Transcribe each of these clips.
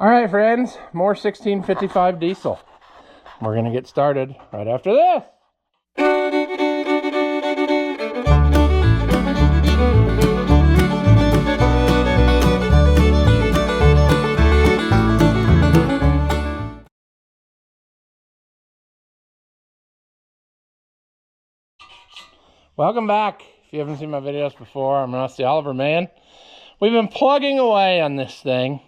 All right, friends, more 1655 diesel. We're gonna get started right after this. Welcome back. If you haven't seen my videos before, I'm Rusty Oliver, man. We've been plugging away on this thing,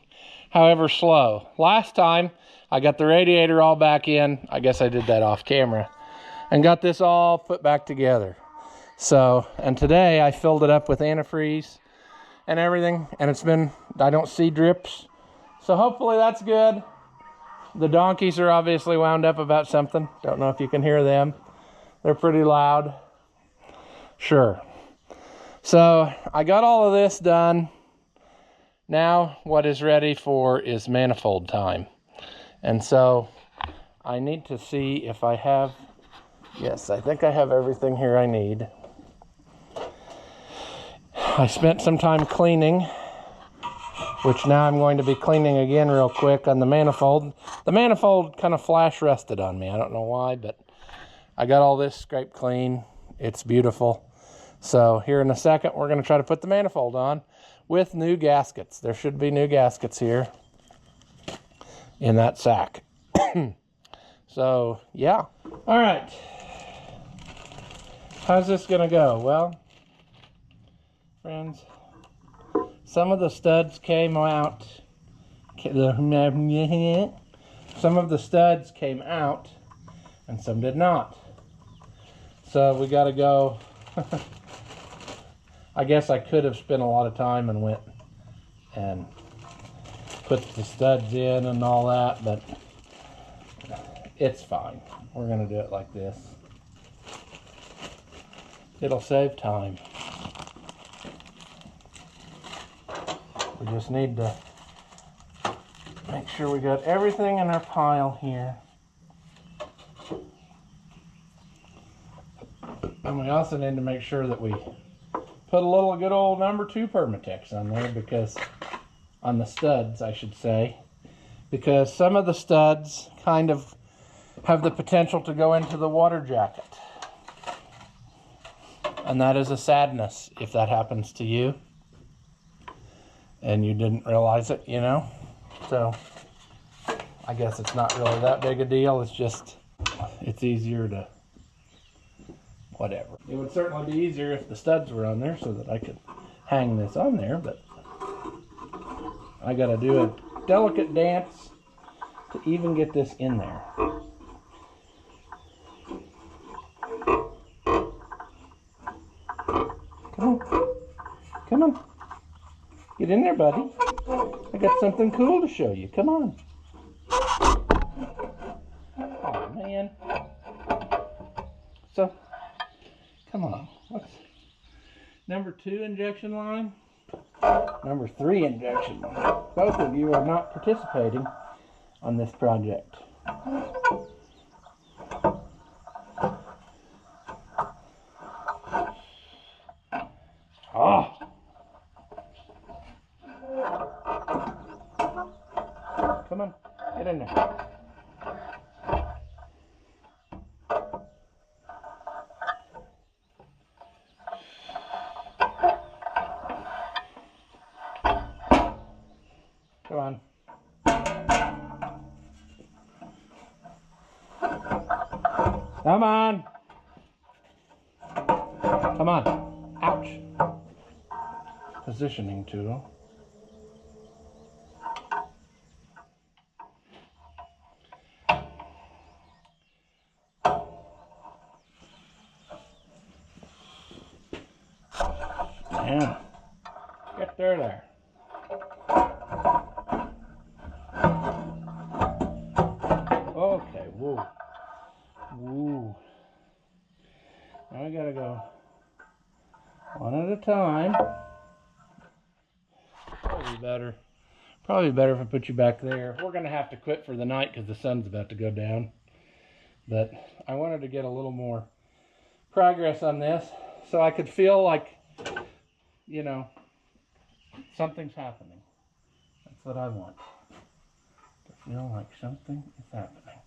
however slow. Last time, I got the radiator all back in. I guess I did that off camera. And got this all put back together. So, and today I filled it up with antifreeze and everything. And it's been, I don't see drips. So hopefully that's good. The donkeys are obviously wound up about something. Don't know if you can hear them. They're pretty loud. Sure. So I got all of this done. Now what is ready for is manifold time. And so I need to see if I have, yes, I think I have everything here I need. I spent some time cleaning, which now I'm going to be cleaning again real quick on the manifold. The manifold kind of flash rusted on me. I don't know why, but I got all this scraped clean. It's beautiful. So here in a second, we're going to try to put the manifold on with new gaskets. There should be new gaskets here in that sack. So, yeah. All right. How's this going to go? Well, friends, some of the studs came out. Some of the studs came out, and some did not. So we got to go. I guess I could have spent a lot of time and went and put the studs in and all that, but it's fine. We're going to do it like this. It'll save time. We just need to make sure we got everything in our pile here. And we also need to make sure that we put a little good old number 2 Permatex on there, because on the studs, I should say, because some of the studs kind of have the potential to go into the water jacket. And that is a sadness if that happens to you and you didn't realize it, you know? So I guess it's not really that big a deal. It's just, it's easier to whatever. It would certainly be easier if the studs were on there so that I could hang this on there, but I gotta do a delicate dance to even get this in there. Come on. Come on. Get in there, buddy. I got something cool to show you. Come on. Oh, man. So, come on. What's number 2 injection line? Number 3 injection line. Both of you are not participating on this project. Oh. Come on. Get in there. Come on. Come on. Come on. Ouch. Positioning tool. Man. Get there. Okay, whoa. Woo. Now I gotta go one at a time. Probably better if I put you back there. We're gonna have to quit for the night because the sun's about to go down. But I wanted to get a little more progress on this so I could feel like, you know, something's happening. That's what I want. feel like something is happening.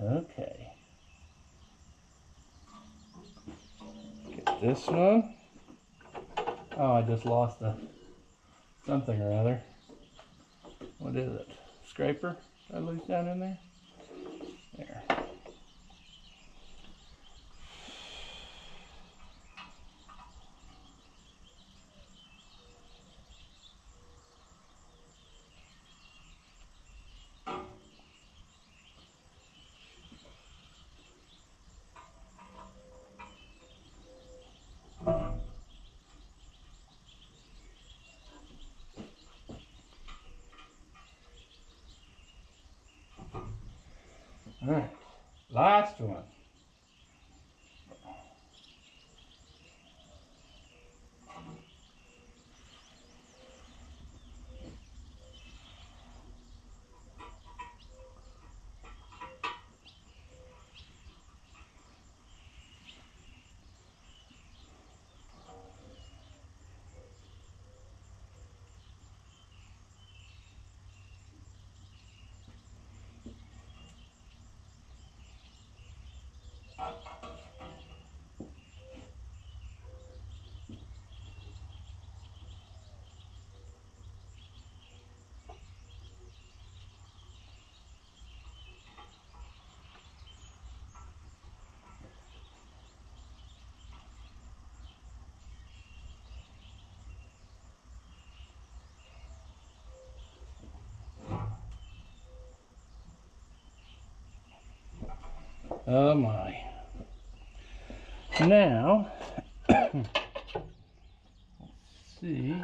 Okay. Get this one. Oh, I just lost something or other. What is it? Scraper? Did I lose down in there? There. All right, last one. Oh my. Now, let's see.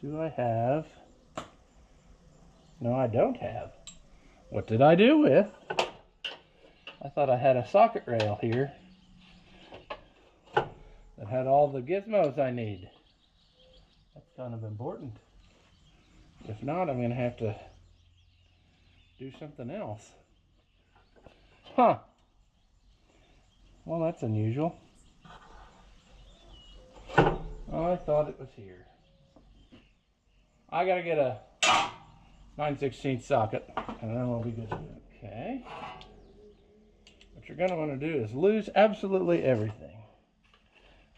Do I have? No, I don't have. What did I do with? I thought I had a socket rail here that had all the gizmos I need. That's kind of important. If not, I'm going to have to do something else. Huh. Well, that's unusual. Oh, I thought it was here. I got to get a 9/16 socket, and then we'll be good. Okay. What you're going to want to do is lose absolutely everything.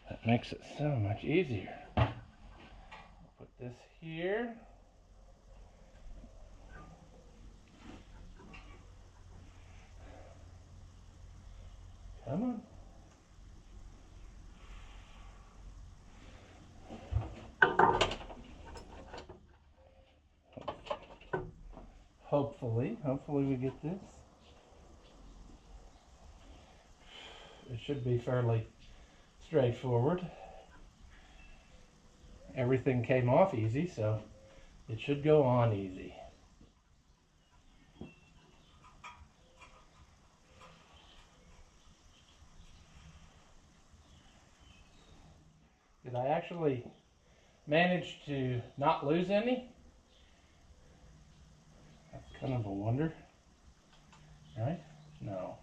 That makes it so much easier. Put this here. Come on. Hopefully we get this. It should be fairly straightforward. Everything came off easy, so it should go on easy. Did I actually manage to not lose any? That's kind of a wonder, right? No.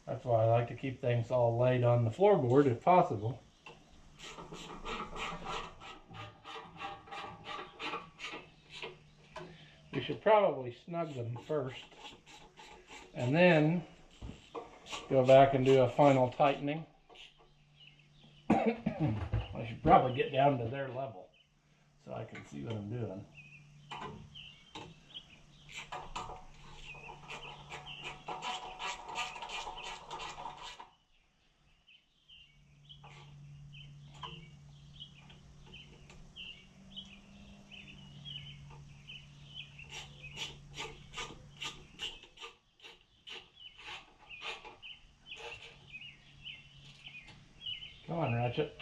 That's why I like to keep things all laid on the floorboard if possible. We should probably snug them first and then go back and do a final tightening. I should probably get down to their level so I can see what I'm doing. Come on, Ratchet.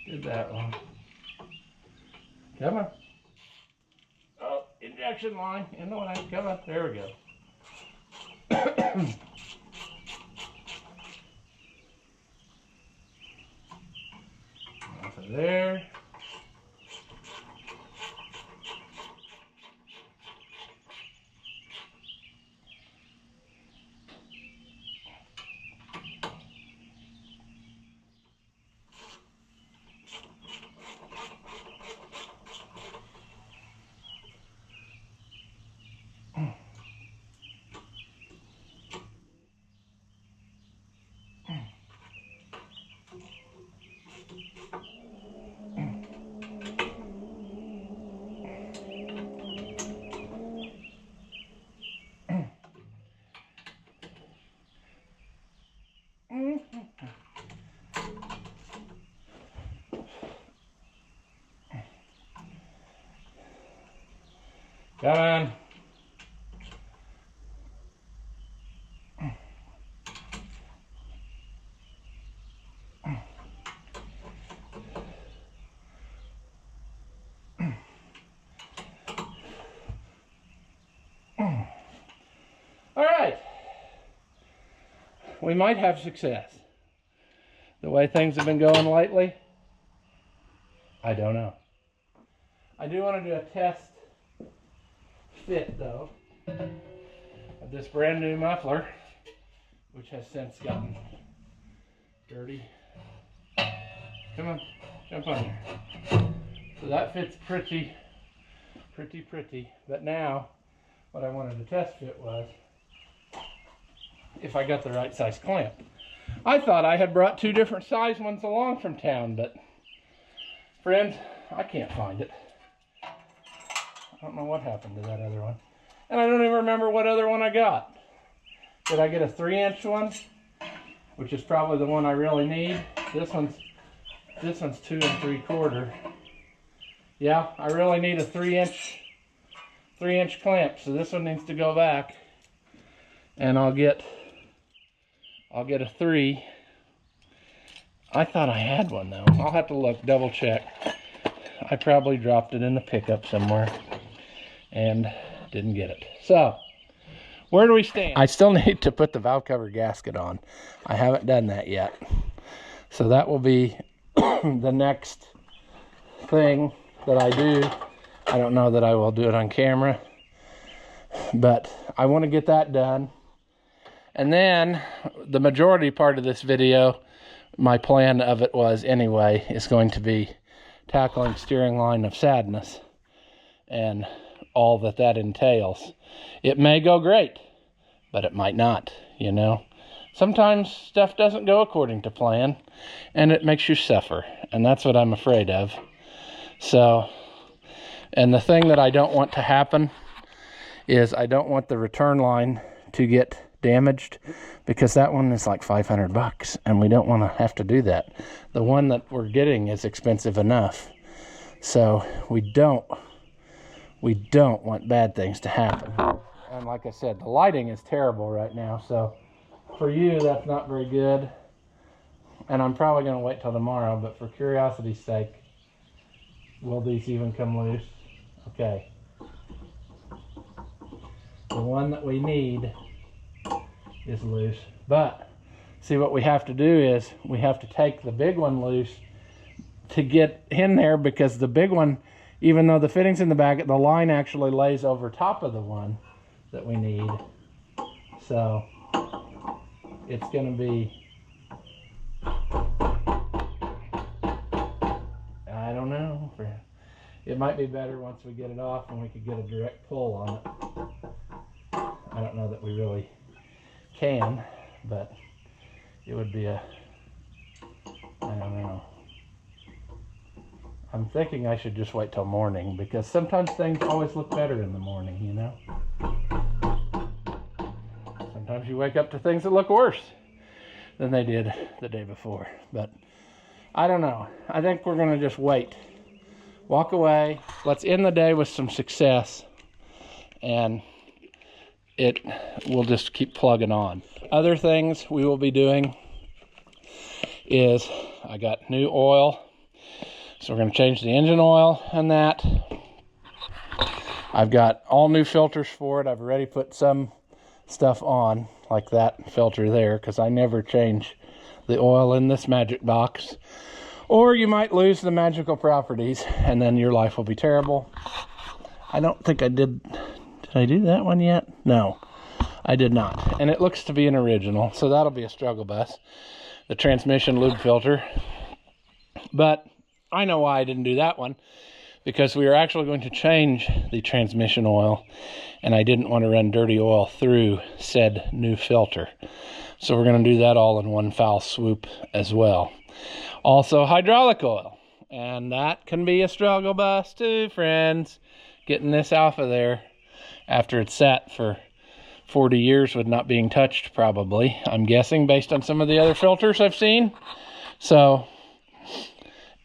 Did that one. Come on. Oh, injection. connection line in the way. Come on, there we go. Off of there. Come on. All right. We might have success. The way things have been going lately, I don't know. I do want to do a test fit though of this brand new muffler, which has since gotten dirty. Come on, jump on here. So that fits pretty. But now, what I wanted to test fit was if I got the right size clamp. I thought I had brought two different size ones along from town, but friends, I can't find it. I don't know what happened to that other one. And I don't even remember what other one I got. Did I get a 3-inch one? Which is probably the one I really need. This one's 2 3/4. Yeah, I really need a 3-inch clamp, so this one needs to go back. And I'll get a 3. I thought I had one though. I'll have to look, double check. I probably dropped it in the pickup somewhere and didn't get it. So, where do we stand? I still need to put the valve cover gasket on. I haven't done that yet. So that will be the next thing that I do. I don't know that I will do it on camera, but I want to get that done. And then the majority part of this video, my plan of it was anyway, is going to be tackling steering line of sadness and all that entails. It may go great, but it might not, you know. Sometimes stuff doesn't go according to plan and it makes you suffer, and that's what I'm afraid of. So, and the thing that I don't want to happen is I don't want the return line to get damaged, because that one is like $500 and we don't want to have to do that. The one that we're getting is expensive enough, so we don't want bad things to happen. And like I said, the lighting is terrible right now, so for you that's not very good, and I'm probably going to wait till tomorrow, but for curiosity's sake, will these even come loose? Okay, the one that we need is loose, but see, what we have to do is we have to take the big one loose to get in there, because the big one, even though the fitting's in the back, the line actually lays over top of the one that we need. So it's going to be, I don't know, it might be better once we get it off and we could get a direct pull on it. I don't know that we really can, but it would be I don't know. I'm thinking I should just wait till morning, because sometimes things always look better in the morning, you know. Sometimes you wake up to things that look worse than they did the day before, but I don't know. I think we're gonna just wait, walk away. Let's end the day with some success, and we'll just keep plugging on. Other things we will be doing is I got new oil, so we're going to change the engine oil and that. I've got all new filters for it. I've already put some stuff on, like that filter there, because I never change the oil in this magic box. Or you might lose the magical properties, and then your life will be terrible. I don't think I did. Did I do that one yet? No, I did not. And it looks to be an original, so that'll be a struggle bus. The transmission lube filter. But I know why I didn't do that one, because we were actually going to change the transmission oil, and I didn't want to run dirty oil through said new filter. So we're going to do that all in one foul swoop as well. Also hydraulic oil, and that can be a struggle bus too, friends. Getting this off of there after it's sat for 40 years with not being touched, probably, I'm guessing, based on some of the other filters I've seen. So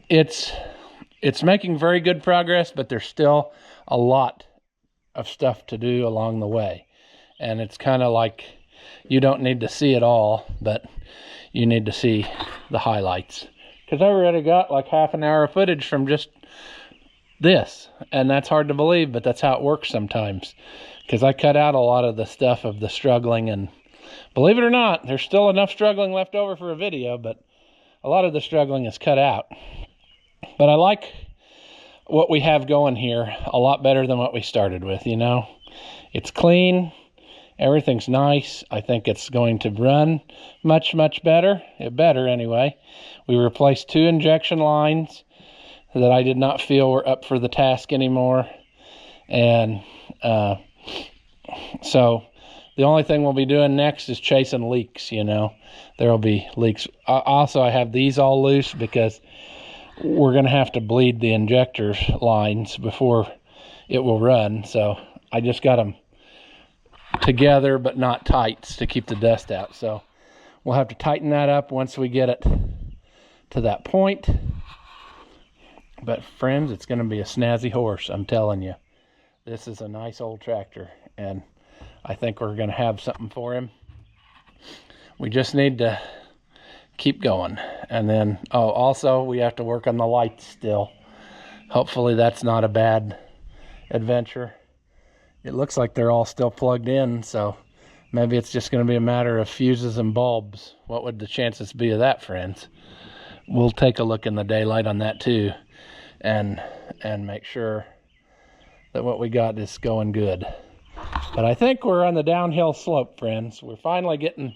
it's making very good progress, but there's still a lot of stuff to do along the way. And it's kind of like, you don't need to see it all, but you need to see the highlights. Because I've already got like half an hour of footage from just this. And that's hard to believe, but that's how it works sometimes. Because I cut out a lot of the stuff of the struggling, and believe it or not, there's still enough struggling left over for a video, but a lot of the struggling is cut out. But I like what we have going here a lot better than what we started with, you know. It's clean. Everything's nice. I think it's going to run much, much better. Better anyway. We replaced 2 injection lines that I did not feel were up for the task anymore. And so the only thing we'll be doing next is chasing leaks, you know. There will be leaks. Also, I have these all loose because we're going to have to bleed the injector lines before it will run. So I just got them together but not tight to keep the dust out. So we'll have to tighten that up once we get it to that point. But friends, it's going to be a snazzy horse, I'm telling you. This is a nice old tractor, and I think we're going to have something for him. We just need to keep going. And then, oh, also we have to work on the lights still. Hopefully that's not a bad adventure. It looks like they're all still plugged in, so maybe it's just going to be a matter of fuses and bulbs. What would the chances be of that, friends? We'll take a look in the daylight on that too, and make sure that what we got is going good. But I think we're on the downhill slope, friends. We're finally getting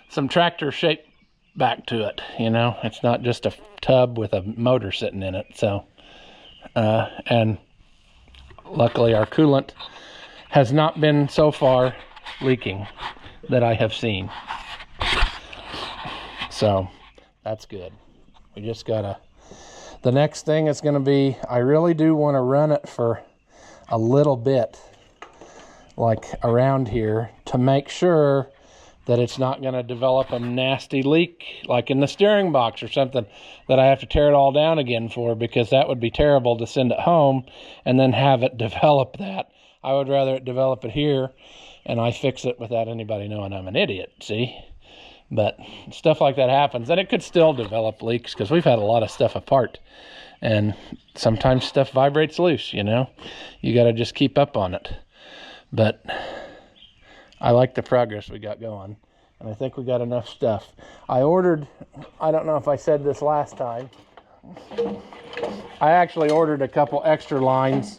some tractor shape back to it, you know. It's not just a tub with a motor sitting in it. So and luckily our coolant has not been so far leaking that I have seen. So that's good. We just gotta, the next thing is going to be, I really do want to run it for a little bit, like around here, to make sure that it's not going to develop a nasty leak like in the steering box or something that I have to tear it all down again for, because that would be terrible to send it home and then have it develop that. I would rather it develop it here and I fix it without anybody knowing I'm an idiot, see? But stuff like that happens, and it could still develop leaks because we've had a lot of stuff apart, and sometimes stuff vibrates loose, you know. You got to just keep up on it. But I like the progress we got going, and I think we got enough stuff. I ordered, I don't know if I said this last time, I actually ordered a couple extra lines,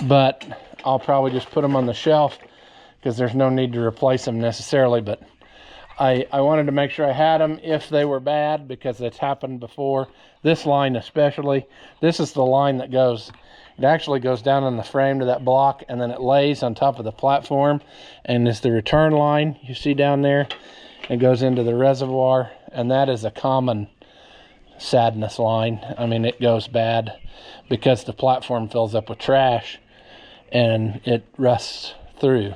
but I'll probably just put them on the shelf because there's no need to replace them necessarily. But I wanted to make sure I had them if they were bad, because it's happened before. This line especially, this is the line that goes, it actually goes down on the frame to that block, and then it lays on top of the platform, and it's the return line you see down there. It goes into the reservoir, and that is a common sadness line. I mean, it goes bad because the platform fills up with trash and it rusts through.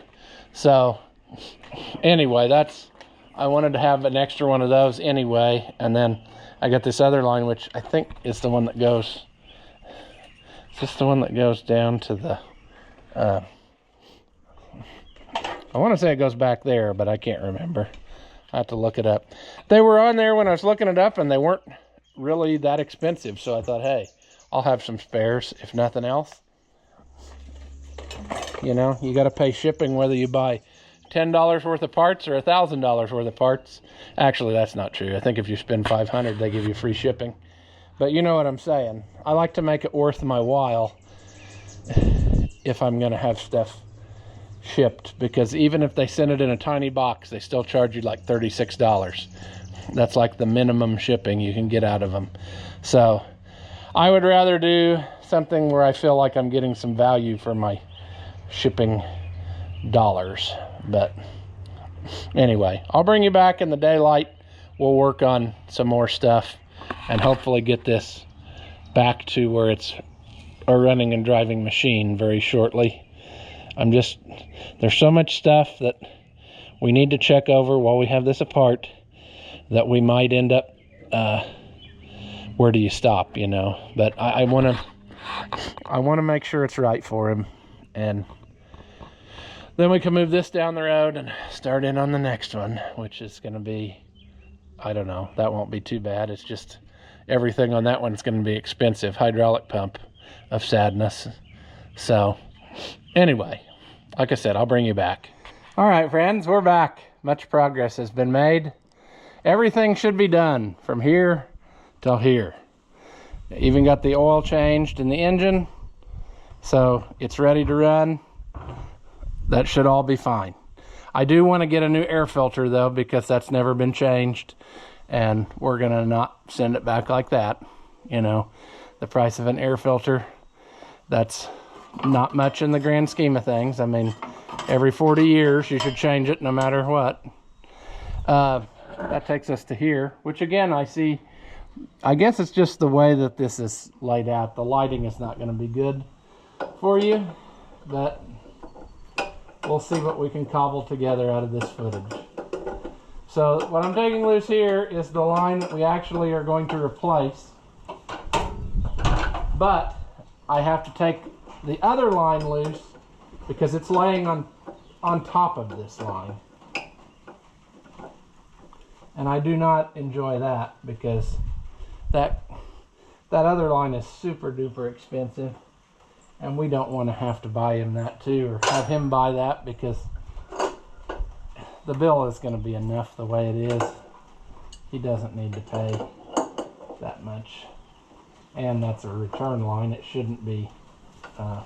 So anyway, I wanted to have an extra one of those anyway. And then I got this other line, which I think is the one that goes, is this the one that goes down to the, I want to say it goes back there, but I can't remember. I have to look it up. They were on there when I was looking it up, and they weren't really that expensive. So I thought, hey, I'll have some spares if nothing else. You know, you got to pay shipping whether you buy $10 worth of parts or $1,000 worth of parts. Actually, that's not true. I think if you spend $500, they give you free shipping. But you know what I'm saying. I like to make it worth my while if I'm going to have stuff shipped, because even if they send it in a tiny box, they still charge you like $36. That's like the minimum shipping you can get out of them. So I would rather do something where I feel like I'm getting some value for my shipping dollars. But anyway, I'll bring you back in the daylight. We'll work on some more stuff and hopefully get this back to where it's a running and driving machine very shortly. There's so much stuff that we need to check over while we have this apart that we might end up, where do you stop, you know? But I want to make sure it's right for him, and then we can move this down the road and start in on the next one, which is going to be, I don't know, that won't be too bad. It's just everything on that one's going to be expensive. Hydraulic pump of sadness. So anyway, like I said, I'll bring you back. All right, friends, we're back. Much progress has been made. Everything should be done from here till here. Even got the oil changed in the engine, so it's ready to run. That should all be fine. I do want to get a new air filter though, because that's never been changed, and we're gonna not send it back like that. You know, the price of an air filter, that's not much in the grand scheme of things. I mean, every 40 years you should change it no matter what. That takes us to here, which again, I guess it's just the way that this is laid out. The lighting is not going to be good for you, but we'll see what we can cobble together out of this footage. So what I'm taking loose here is the line that we actually are going to replace, but I have to take the other line loose because it's laying on top of this line. And I do not enjoy that, because that other line is super duper expensive, and we don't want to have to buy him that too, or have him buy that, because the bill is going to be enough the way it is. He doesn't need to pay that much. And that's a return line. It shouldn't be. Oh,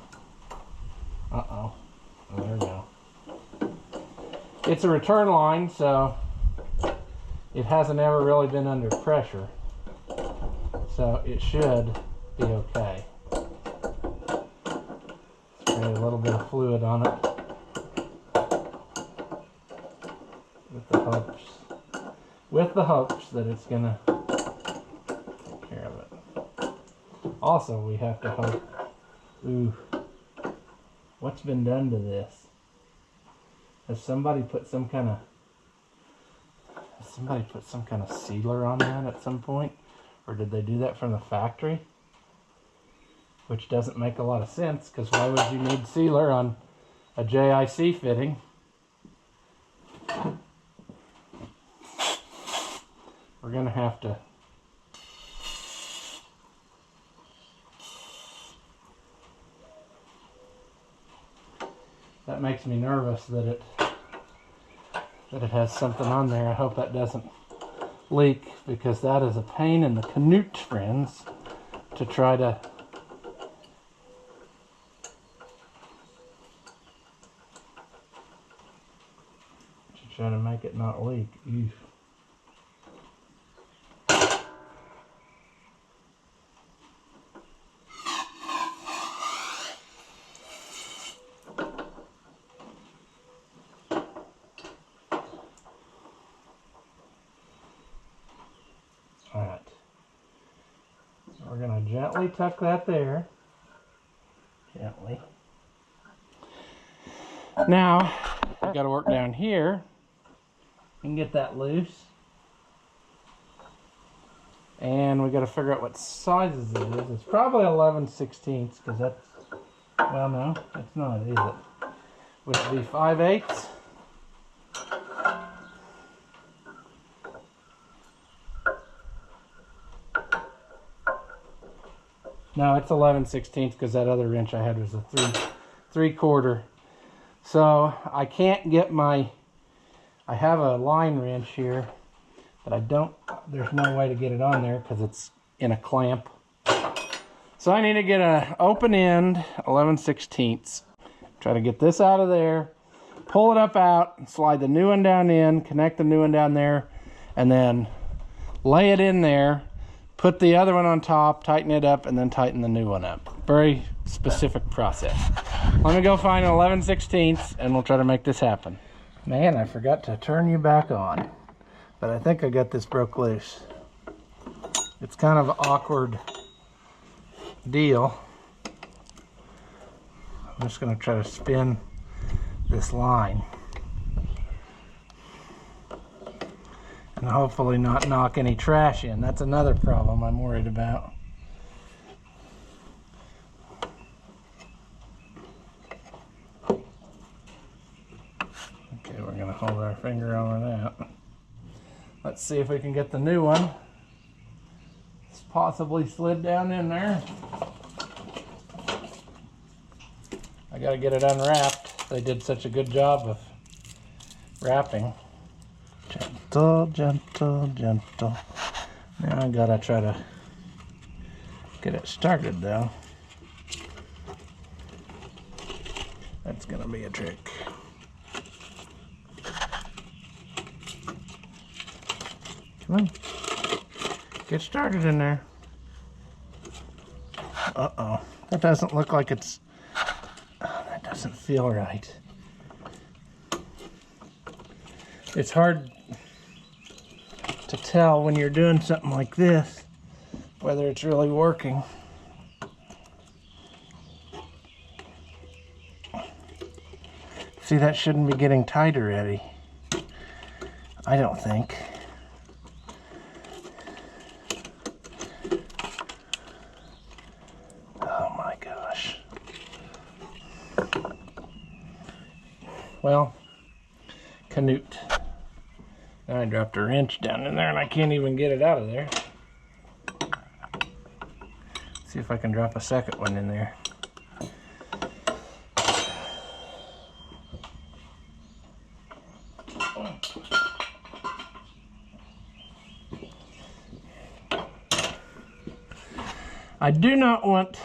there we go. It's a return line, so it hasn't ever really been under pressure. So it should be okay. Spray a little bit of fluid on it with the hopes that it's gonna take care of it. Also, we have to hope. Ooh, what's been done to this? Has somebody put some kind of sealer on that at some point? Or did they do that from the factory? Which doesn't make a lot of sense, because why would you need sealer on a JIC fitting? We're going to have to that makes me nervous that it has something on there. I hope that doesn't leak, because that is a pain in the canute, friends, to try to make it not leak. Oof. Alright, we're going to gently tuck that there. Gently. Now, we've got to work down here and get that loose. And we've got to figure out what sizes it is. It's probably 11/16, because that's, well, no, it's not, is it? Would it be 5/8? No, it's 11/16, because that other wrench I had was a 3/4. So I can't get I have a line wrench here, but there's no way to get it on there because it's in a clamp. So I need to get a open end 11/16. Try to get this out of there, pull it up out, slide the new one down in, connect the new one down there, and then lay it in there, put the other one on top, tighten it up, and then tighten the new one up. Very specific process. Let me go find an 11/16 and we'll try to make this happen. Man, I forgot to turn you back on, but I think I got this broke loose. It's kind of an awkward deal. I'm just going to try to spin this line and hopefully not knock any trash in. That's another problem I'm worried about. Okay, we're going to hold our finger over that. Let's see if we can get the new one. It's possibly slid down in there. I got to get it unwrapped. They did such a good job of wrapping. Gentle, gentle, gentle. Now I gotta try to get it started though. That's gonna be a trick. Come on. Get started in there. Uh-oh. That doesn't look like it's... Oh, that doesn't feel right. It's hard to tell when you're doing something like this whether it's really working. See, that shouldn't be getting tight already. I don't think. Oh my gosh. Well, Canute. Now I dropped a wrench down in there and I can't even get it out of there. See if I can drop a second one in there. I do not want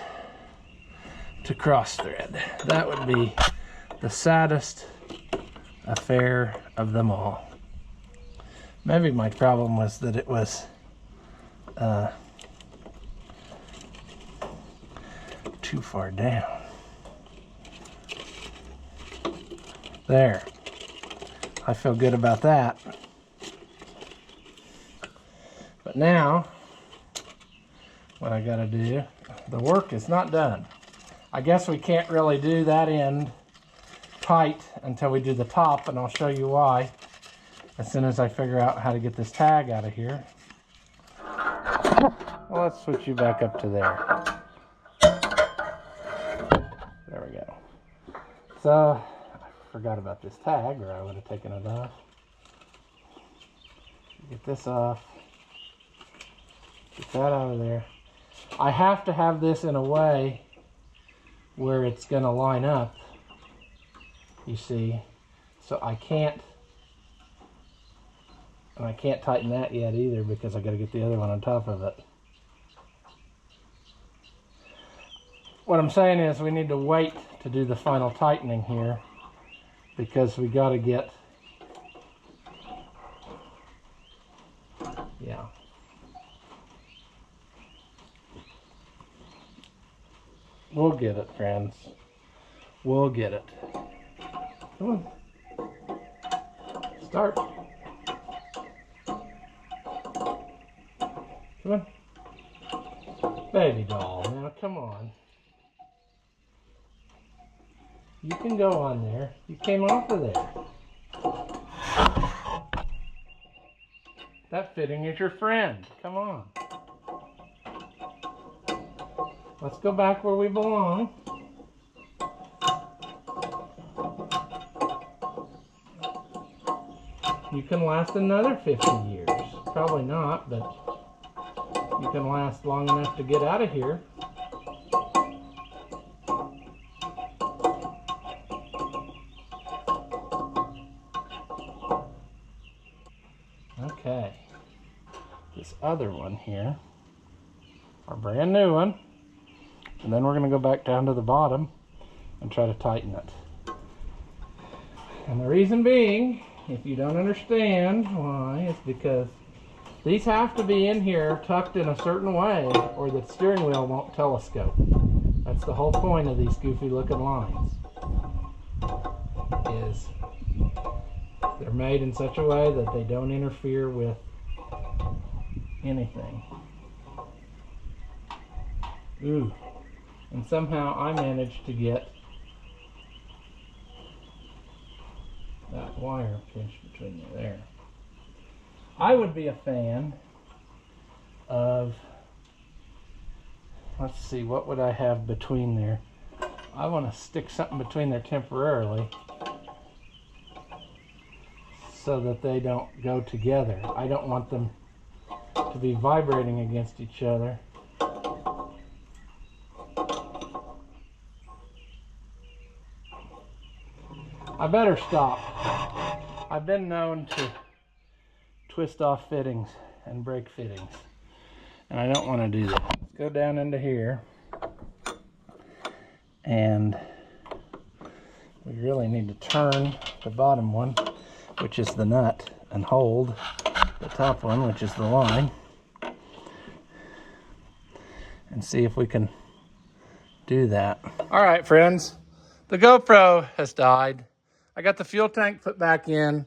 to cross thread. That would be the saddest affair of them all. Maybe my problem was that it was too far down. There. I feel good about that. But now, what I gotta do, the work is not done. I guess we can't really do that end tight until we do the top, and I'll show you why as soon as I figure out how to get this tag out of here. Well, let's switch you back up to there. There we go. So, I forgot about this tag, or I would have taken it off. Get this off. Get that out of there. I have to have this in a way where it's going to line up, you see. So I can't tighten that yet either because I got to get the other one on top of it. What I'm saying is we need to wait to do the final tightening here because we got to get, yeah. We'll get it, friends. We'll get it. Come on. Start. Come on. Baby doll, now come on. You can go on there. You came off of there. That fitting is your friend. Come on. Let's go back where we belong. You can last another 50 years. Probably not, but you can last long enough to get out of here. this other one here, our brand new one, and then we're going to go back down to the bottom and try to tighten it. And the reason being, if you don't understand why, is because these have to be in here tucked in a certain way or the steering wheel won't telescope. That's the whole point of these goofy looking lines, is they're made in such a way that they don't interfere with anything. Ooh. And somehow I managed to get that wire pinched between there. I would be a fan of, let's see, what would I have between there? I want to stick something between there temporarily so that they don't go together. I don't want them to be vibrating against each other. I better stop. I've been known to twist off fittings and break fittings, and I don't want to do that. Let's go down into here, and we really need to turn the bottom one, which is the nut, and hold the top one, which is the line, and see if we can do that. All right, friends, the GoPro has died. I got the fuel tank put back in.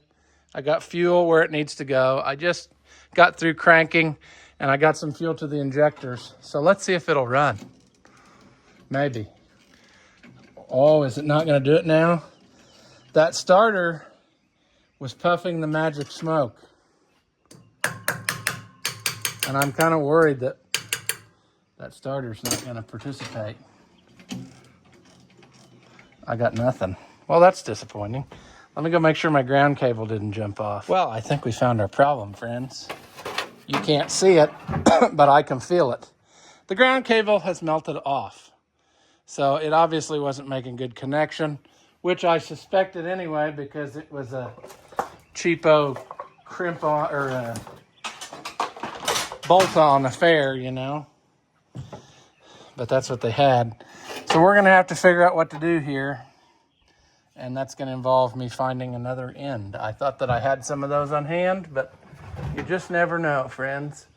I got fuel where it needs to go. I just got through cranking and I got some fuel to the injectors. So let's see if it'll run. Maybe. Oh, is it not gonna do it now? That starter was puffing the magic smoke. And I'm kind of worried that that starter's not gonna participate. I got nothing. Well, that's disappointing. Let me go make sure my ground cable didn't jump off. Well, I think we found our problem, friends. You can't see it, but I can feel it. The ground cable has melted off. So it obviously wasn't making good connection, which I suspected anyway because it was a cheapo crimp-on or a bolt-on affair, you know. But that's what they had. So we're gonna have to figure out what to do here. And that's going to involve me finding another end. I thought that I had some of those on hand, but you just never know, friends.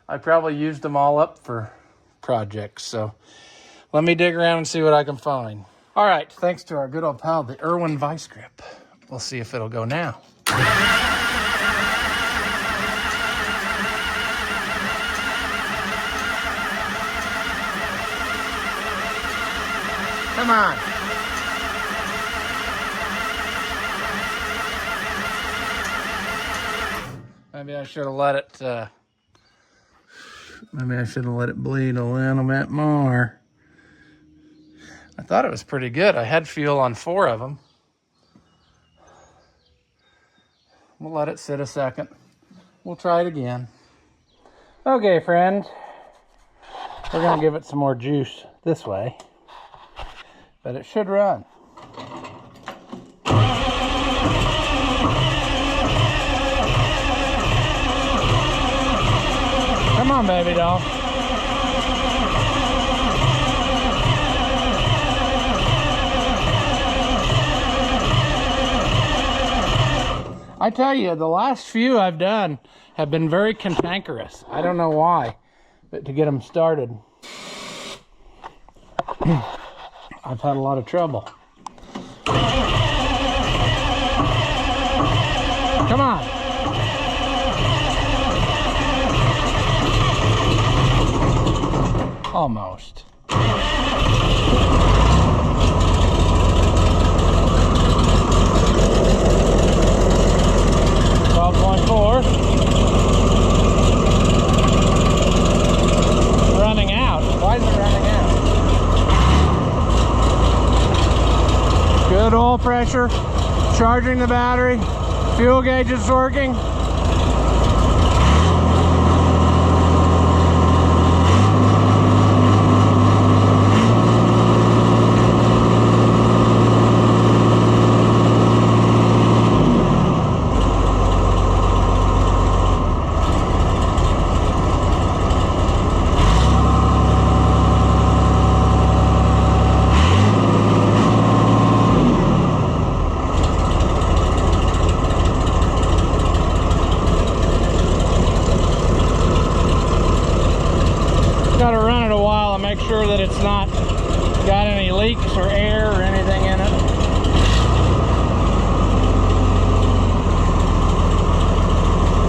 I probably used them all up for projects, so let me dig around and see what I can find. All right, thanks to our good old pal, the Irwin Vice Grip. We'll see if it'll go now. Come on. Maybe I should have let it, bleed a little bit more. I thought it was pretty good. I had fuel on 4 of them. We'll let it sit a second. We'll try it again. Okay, friend. We're going to give it some more juice this way. But it should run. Come on, baby doll. I tell you, the last few I've done have been very cantankerous. I don't know why, but to get them started, I've had a lot of trouble. Come on. Almost. 12.4. Running out. Why is it running out? Good oil pressure. Charging the battery. Fuel gauge is working. sure that it's not got any leaks or air or anything in it.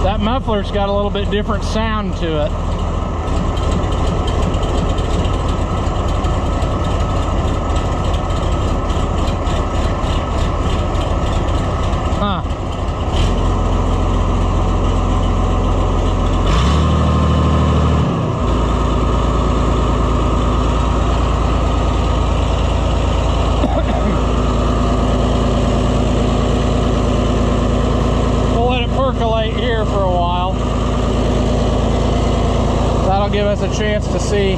That muffler's got a little bit different sound to it. Huh. Percolate here for a while. That'll give us a chance to see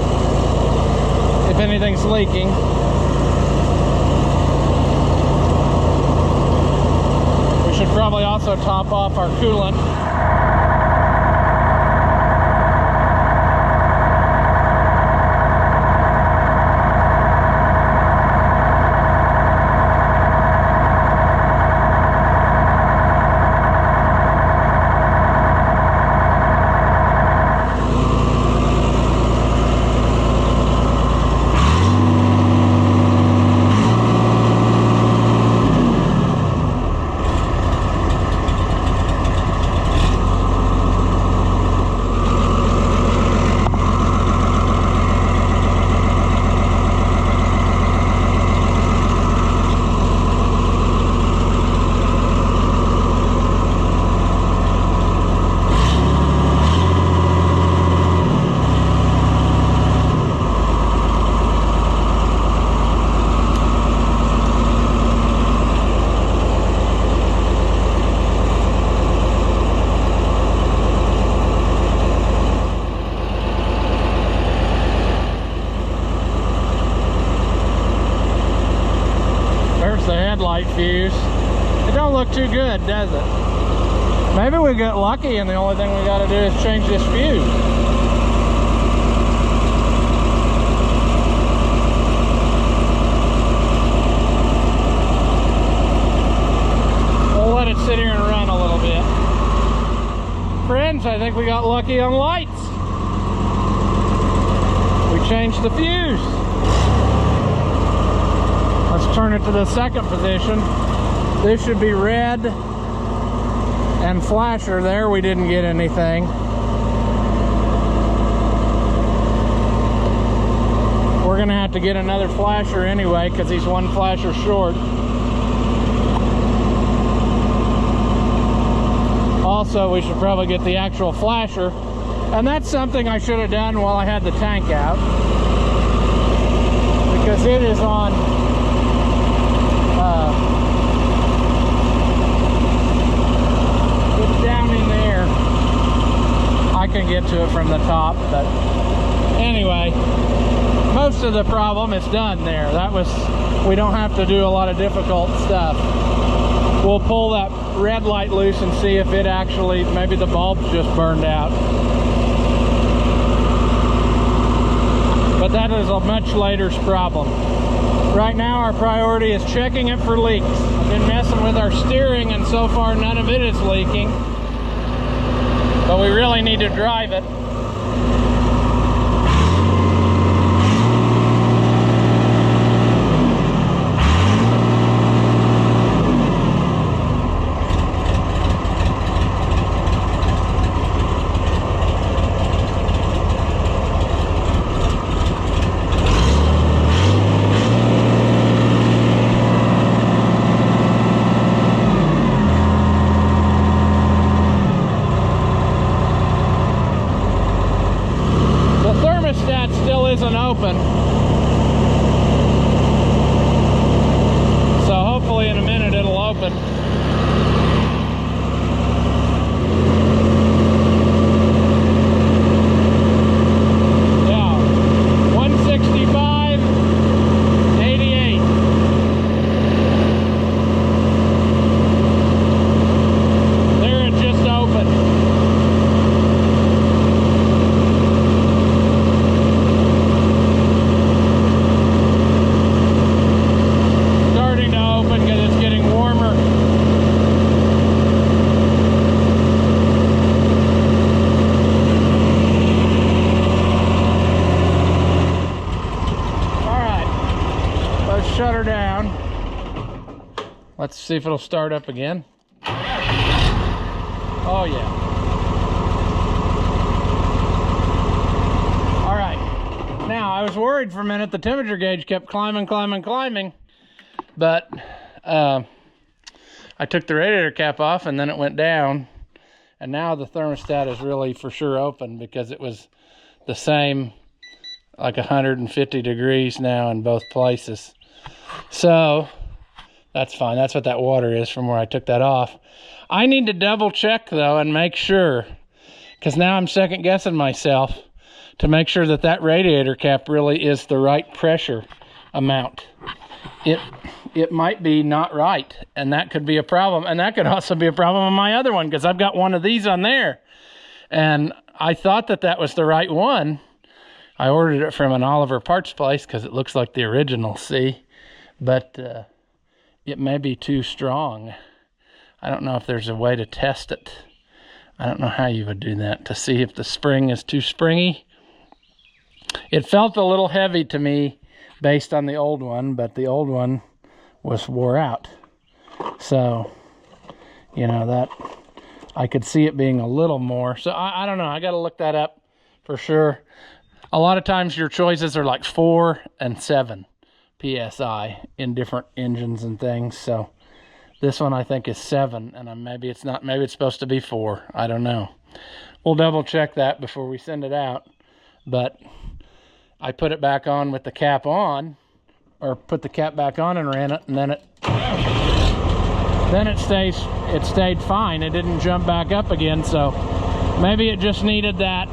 if anything's leaking. We should probably also top off our coolant. Headlight fuse. It don't look too good, does it? Maybe we got lucky and the only thing we got to do is change this fuse. We'll let it sit here and run a little bit. Friends, I think we got lucky on lights. We changed the fuse. Let's turn it to the second position. This should be red and flasher. There, we didn't get anything. We're gonna have to get another flasher anyway because he's one flasher short. Also, we should probably get the actual flasher, and that's something I should have done while I had the tank out, because it is on it's down in there. I can get to it from the top, but anyway, most of the problem is done there. We don't have to do a lot of difficult stuff. We'll pull that red light loose and see if it actually, maybe the bulb's just burned out. But that is a much later problem. Right now our priority is checking it for leaks. I've been messing with our steering and so far none of it is leaking. But we really need to drive it. Isn't open, so hopefully in a minute it'll open. Yeah, 165, 88. There, it just opened. see if it'll start up again. Oh yeah. All right. Now, I was worried for a minute. The temperature gauge kept climbing, but I took the radiator cap off and then it went down. And now the thermostat is really for sure open because it was the same, like 150 degrees now in both places. So that's fine. That's what that water is from where I took that off. I need to double check though and make sure, because now I'm second guessing myself to make sure that that radiator cap really is the right pressure amount. It might be not right, and that could be a problem. And that could also be a problem on my other one, because I've got one of these on there. And I thought that that was the right one. I ordered it from an Oliver parts place because it looks like the original, see? But it may be too strong. I don't know if there's a way to test it. I don't know how you would do that to see if the spring is too springy. It felt a little heavy to me based on the old one, but the old one was wore out. So, you know, that I could see it being a little more. So I don't know. I got to look that up for sure. A lot of times your choices are like 4 and 7 PSI in different engines and things. So this one I think is 7, and maybe it's not. Maybe it's supposed to be 4. I don't know. We'll double check that before we send it out. But I put it back on with the cap on, or put the cap back on and ran it, and then it stayed fine. It didn't jump back up again. So maybe it just needed that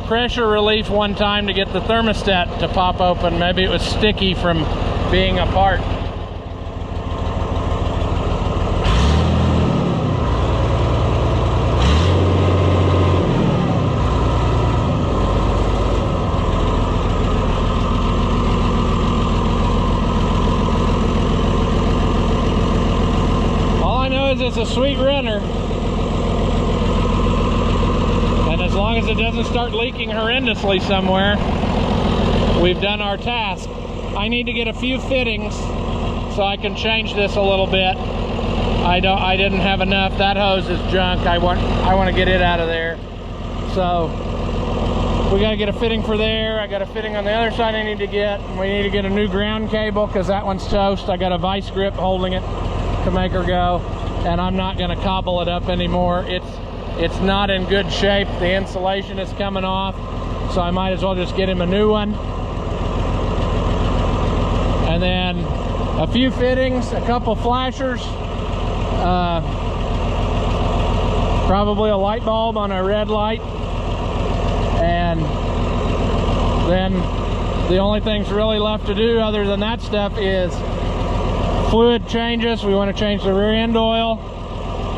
pressure relief one time to get the thermostat to pop open. Maybe it was sticky from being apart. It's a sweet runner, and as long as it doesn't start leaking horrendously somewhere, we've done our task. I need to get a few fittings so I can change this a little bit. I didn't have enough. That hose is junk. I want to get it out of there. So we got to get a fitting for there. I got a fitting on the other side I need to get. We need to get a new ground cable because that one's toast. I got a vice grip holding it to make her go. And I'm not going to cobble it up anymore. It's not in good shape. The insulation is coming off, so I might as well just get him a new one. And then a few fittings, a couple flashers, probably a light bulb on a red light, and then the only things really left to do other than that stuff is fluid changes. We want to change the rear end oil.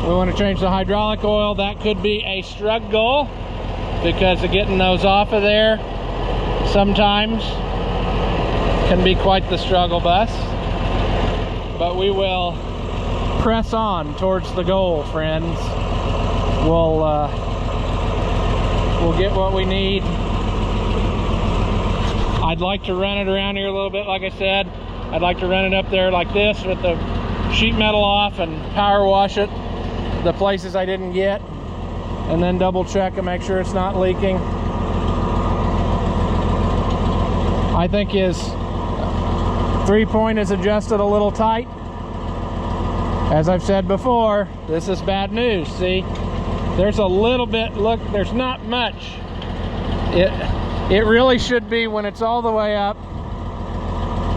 We want to change the hydraulic oil. That could be a struggle because of getting those off of there sometimes can be quite the struggle bus. But we will press on towards the goal, friends. We'll get what we need. I'd like to run it around here a little bit, like I said. I'd like to run it up there like this with the sheet metal off and power wash it, the places I didn't get, and then double check and make sure it's not leaking. I think his 3-point is adjusted a little tight. As I've said before, this is bad news. See, there's a little bit, look, there's not much. It really should be, when it's all the way up,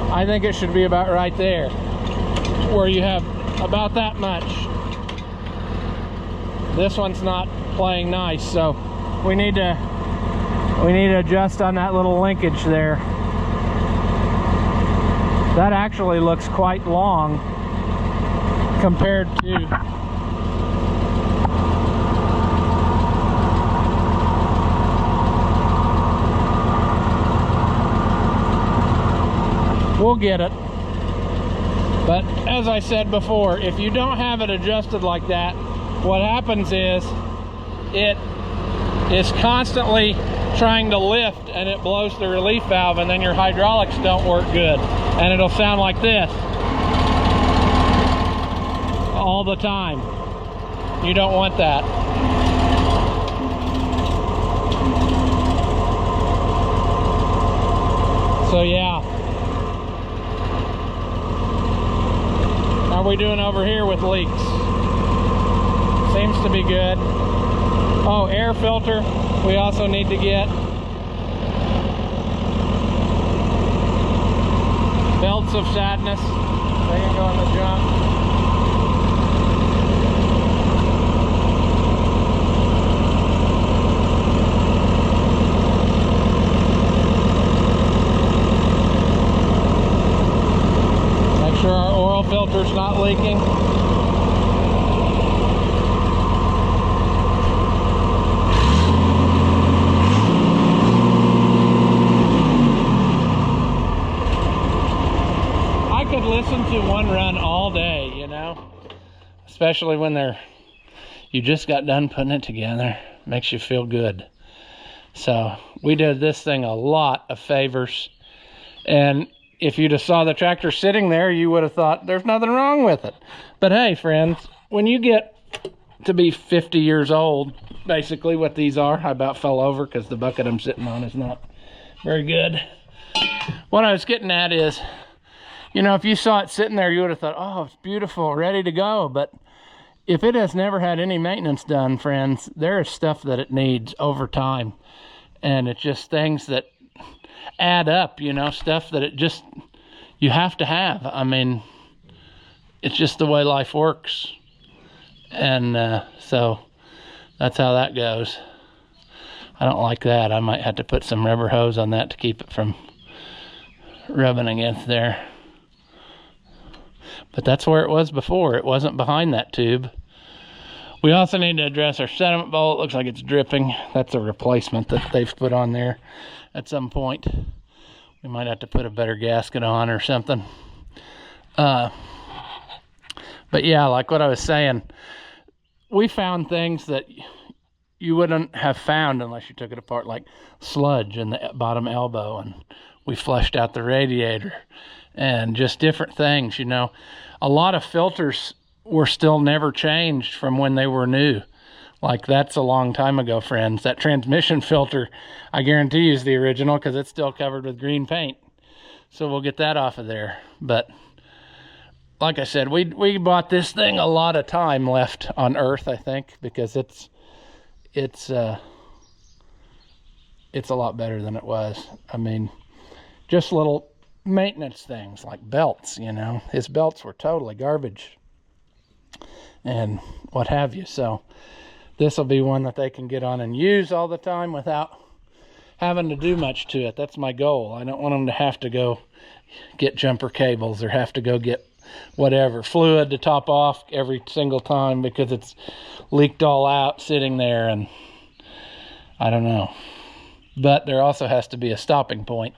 I think it should be about right there, where you have about that much. This one's not playing nice, so we need to adjust on that little linkage there. That actually looks quite long compared to we'll get it. But as I said before, if you don't have it adjusted like that, what happens is it is constantly trying to lift and it blows the relief valve, and then your hydraulics don't work good and it'll sound like this. all the time. You don't want that. So yeah. How are we doing over here with leaks? Seems to be good. Oh, air filter we also need to get. Belts of sadness. They can go in the junk. Make sure our oil filter's not leaking. Listen to one run all day, you know, especially when you just got done putting it together. Makes you feel good. So we did this thing a lot of favors, and if you'd have saw the tractor sitting there, you would have thought there's nothing wrong with it. But hey, friends, when you get to be 50 years old, basically what these are, I about fell over because the bucket I'm sitting on is not very good. What I was getting at is, you know, if you saw it sitting there, you would have thought, oh, it's beautiful, ready to go. But if it has never had any maintenance done, friends, there is stuff that it needs over time. And it's just things that add up, you know, stuff that you have to have. I mean, it's just the way life works. And so that's how that goes. I don't like that. I might have to put some rubber hose on that to keep it from rubbing against there. But that's where it was before. It wasn't behind that tube. We also need to address our sediment bowl. It looks like it's dripping. That's a replacement that they've put on there at some point. We might have to put a better gasket on or something. But yeah, like what I was saying, we found things that you wouldn't have found unless you took it apart, like sludge in the bottom elbow, and we flushed out the radiator. And just different things, you know. A lot of filters were still never changed from when they were new. Like, that's a long time ago, friends. That transmission filter, I guarantee you, is the original because it's still covered with green paint. So we'll get that off of there. But like I said, we bought this thing a lot of time left on Earth, I think, because it's a lot better than it was. I mean, just little maintenance things like belts, you know. His belts were totally garbage and what have you. So this will be one that they can get on and use all the time without having to do much to it. That's my goal. I don't want them to have to go get jumper cables or have to go get whatever fluid to top off every single time because it's leaked all out sitting there, and I don't know. But there also has to be a stopping point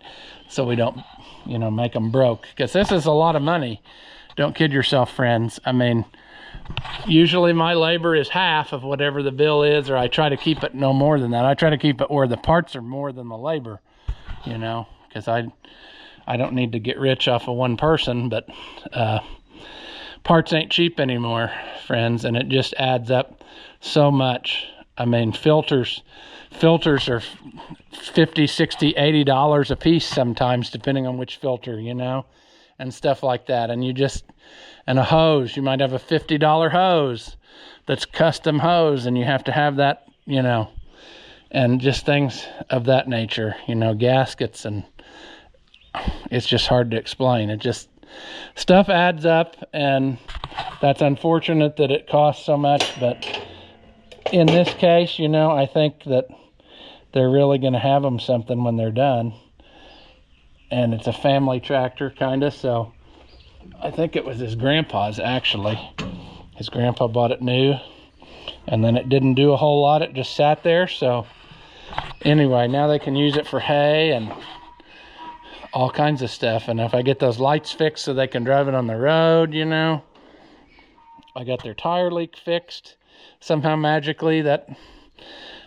so we don't, you know, make them broke, because this is a lot of money. Don't kid yourself, friends. I mean, usually my labor is half of whatever the bill is, or I try to keep it no more than that. I try to keep it where the parts are more than the labor, you know, because I don't need to get rich off of one person, but parts ain't cheap anymore, friends, and it just adds up so much. I mean, filters are $50, $60, $80 a piece sometimes, depending on which filter, you know, and stuff like that. And and a hose, you might have a $50 hose that's custom hose, and you have to have that, you know, and just things of that nature, you know, gaskets, and it's just hard to explain. It just, stuff adds up, and that's unfortunate that it costs so much. But in this case, you know, I think that they're really going to have them something when they're done. And it's a family tractor, kind of, so I think it was his grandpa's, actually. His grandpa bought it new, and then it didn't do a whole lot. It just sat there. So anyway, now they can use it for hay and all kinds of stuff. And if I get those lights fixed so they can drive it on the road, you know. I got their tire leak fixed somehow magically. That,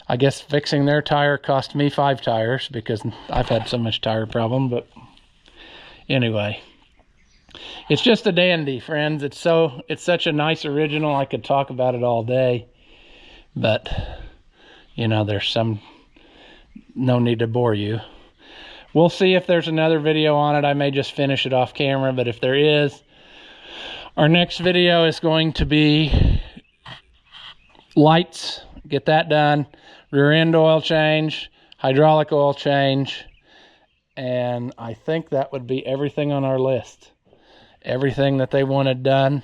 I guess fixing their tire cost me 5 tires because I've had so much tire problem. But anyway, It's just a dandy, friends. It's such a nice original. I could talk about it all day, but you know, there's no need to bore you. We'll see if there's another video on it. I may just finish it off camera, but if there is, our next video is going to be lights. Get that done. Rear end oil change, hydraulic oil change, and I think that would be everything on our list. Everything that they wanted done.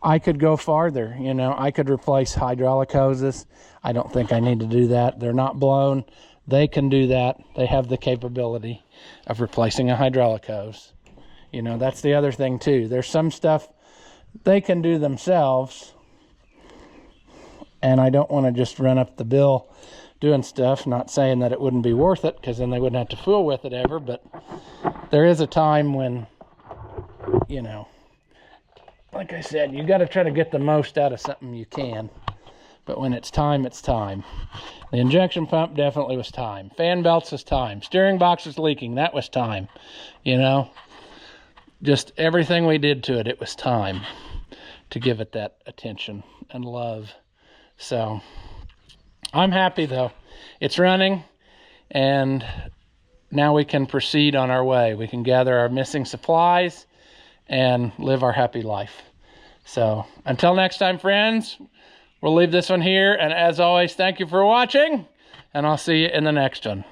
I could go farther, you know. I could replace hydraulic hoses. I don't think I need to do that. They're not blown. They can do that. They have the capability of replacing a hydraulic hose. You know, that's the other thing too. There's some stuff they can do themselves, and I don't want to just run up the bill doing stuff. Not saying that it wouldn't be worth it, because then they wouldn't have to fool with it ever, but there is a time when, you know, like I said, you got to try to get the most out of something you can. But when it's time, it's time. The injection pump definitely was time. Fan belts was time. Steering box was leaking. That was time. You know, just everything we did to it, it was time to give it that attention and love. So I'm happy though. It's running, and now we can proceed on our way. We can gather our missing supplies and live our happy life. So until next time, friends, we'll leave this one here. And as always, thank you for watching, and I'll see you in the next one.